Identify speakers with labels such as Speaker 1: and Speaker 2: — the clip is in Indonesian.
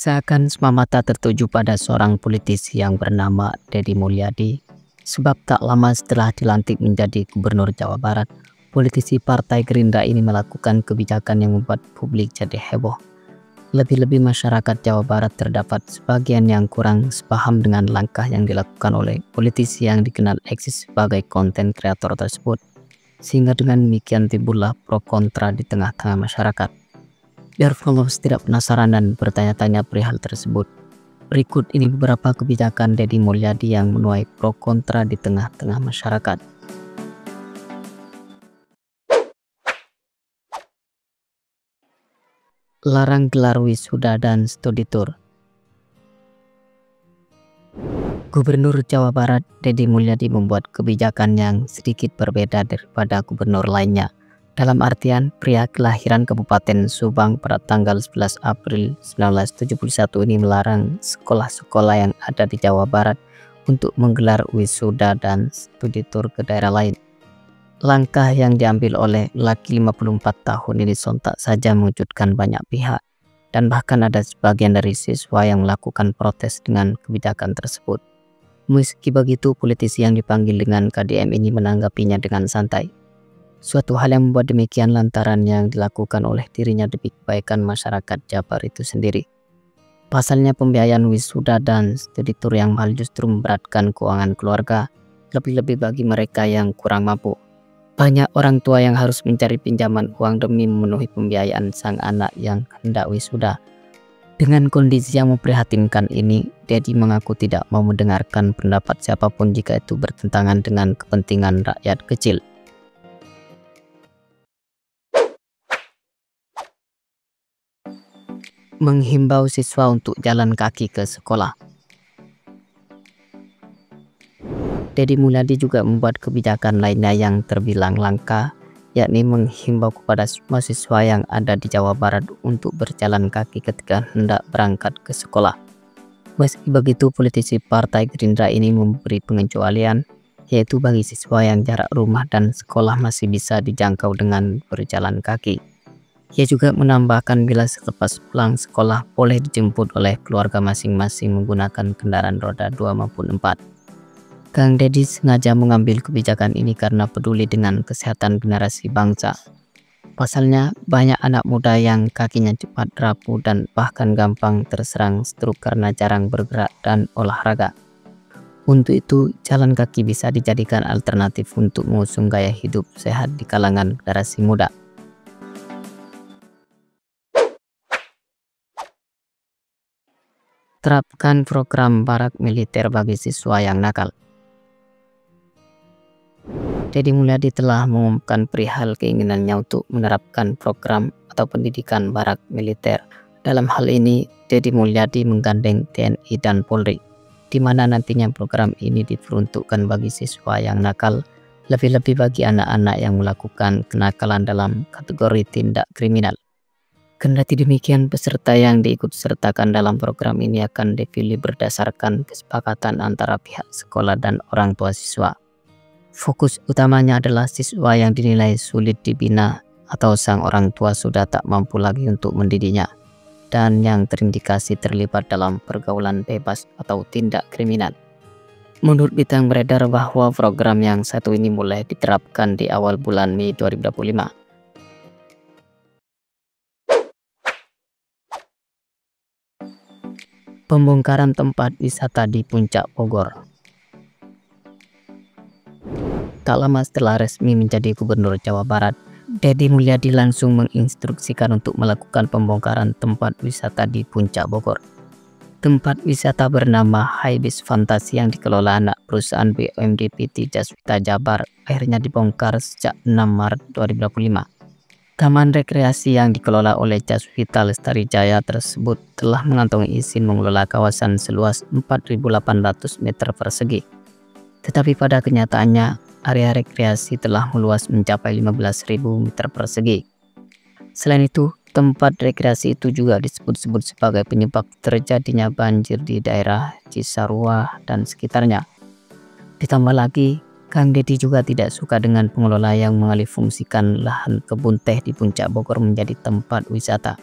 Speaker 1: Seakan semua mata tertuju pada seorang politisi yang bernama Deddy Mulyadi, sebab tak lama setelah dilantik menjadi Gubernur Jawa Barat, politisi Partai Gerindra ini melakukan kebijakan yang membuat publik jadi heboh. Lebih-lebih masyarakat Jawa Barat terdapat sebagian yang kurang sepaham dengan langkah yang dilakukan oleh politisi yang dikenal eksis sebagai konten kreator tersebut, sehingga dengan demikian timbullah pro kontra di tengah-tengah masyarakat. Biar followers tidak penasaran dan bertanya-tanya perihal tersebut, berikut ini beberapa kebijakan Deddy Mulyadi yang menuai pro kontra di tengah-tengah masyarakat. Larang gelar wisuda dan studi tour. Gubernur Jawa Barat Deddy Mulyadi membuat kebijakan yang sedikit berbeda daripada gubernur lainnya. Dalam artian, pria kelahiran Kabupaten Subang pada tanggal 11 April 1971 ini melarang sekolah-sekolah yang ada di Jawa Barat untuk menggelar wisuda dan studi tour ke daerah lain. Langkah yang diambil oleh laki 54 tahun ini sontak saja mengejutkan banyak pihak, dan bahkan ada sebagian dari siswa yang melakukan protes dengan kebijakan tersebut. Meski begitu, politisi yang dipanggil dengan KDM ini menanggapinya dengan santai. Suatu hal yang membuat demikian lantaran yang dilakukan oleh dirinya demi kebaikan masyarakat Jabar itu sendiri. Pasalnya pembiayaan wisuda dan studi tour yang mahal justru memberatkan keuangan keluarga, lebih-lebih bagi mereka yang kurang mampu. Banyak orang tua yang harus mencari pinjaman uang demi memenuhi pembiayaan sang anak yang hendak wisuda. Dengan kondisi yang memprihatinkan ini, Deddy mengaku tidak mau mendengarkan pendapat siapapun jika itu bertentangan dengan kepentingan rakyat kecil. Menghimbau siswa untuk jalan kaki ke sekolah. Deddy Mulyadi juga membuat kebijakan lainnya yang terbilang langka, yakni menghimbau kepada semua siswa yang ada di Jawa Barat untuk berjalan kaki ketika hendak berangkat ke sekolah. Meski begitu, politisi Partai Gerindra ini memberi pengecualian, yaitu bagi siswa yang jarak rumah dan sekolah masih bisa dijangkau dengan berjalan kaki. Ia juga menambahkan bila selepas pulang sekolah boleh dijemput oleh keluarga masing-masing menggunakan kendaraan roda 2 maupun 4. Kang Deddy sengaja mengambil kebijakan ini karena peduli dengan kesehatan generasi bangsa. Pasalnya, banyak anak muda yang kakinya cepat rapuh dan bahkan gampang terserang stroke karena jarang bergerak dan olahraga. Untuk itu, jalan kaki bisa dijadikan alternatif untuk mengusung gaya hidup sehat di kalangan generasi muda. Terapkan program barak militer bagi siswa yang nakal. Deddy Mulyadi telah mengumumkan perihal keinginannya untuk menerapkan program atau pendidikan barak militer. Dalam hal ini, Deddy Mulyadi menggandeng TNI dan Polri, di mana nantinya program ini diperuntukkan bagi siswa yang nakal, lebih-lebih bagi anak-anak yang melakukan kenakalan dalam kategori tindak kriminal. Kendati demikian, peserta yang diikut sertakan dalam program ini akan dipilih berdasarkan kesepakatan antara pihak sekolah dan orang tua siswa. Fokus utamanya adalah siswa yang dinilai sulit dibina atau sang orang tua sudah tak mampu lagi untuk mendidiknya, dan yang terindikasi terlibat dalam pergaulan bebas atau tindak kriminal. Menurut berita yang beredar bahwa program yang satu ini mulai diterapkan di awal bulan Mei 2025. Pembongkaran tempat wisata di Puncak Bogor. Tak lama setelah resmi menjadi Gubernur Jawa Barat, Deddy Mulyadi langsung menginstruksikan untuk melakukan pembongkaran tempat wisata di Puncak Bogor. Tempat wisata bernama Hybeast Fantasi yang dikelola anak perusahaan BUMD PT Jaswita Jabar akhirnya dibongkar sejak 6 Maret 2025. Taman rekreasi yang dikelola oleh Jaswita Lestari Jaya tersebut telah mengantongi izin mengelola kawasan seluas 4.800 meter persegi. Tetapi pada kenyataannya, area rekreasi telah meluas mencapai 15.000 meter persegi. Selain itu, tempat rekreasi itu juga disebut-sebut sebagai penyebab terjadinya banjir di daerah Cisarua dan sekitarnya. Ditambah lagi, Kang Deddy juga tidak suka dengan pengelola yang mengalihfungsikan lahan kebun teh di Puncak Bogor menjadi tempat wisata.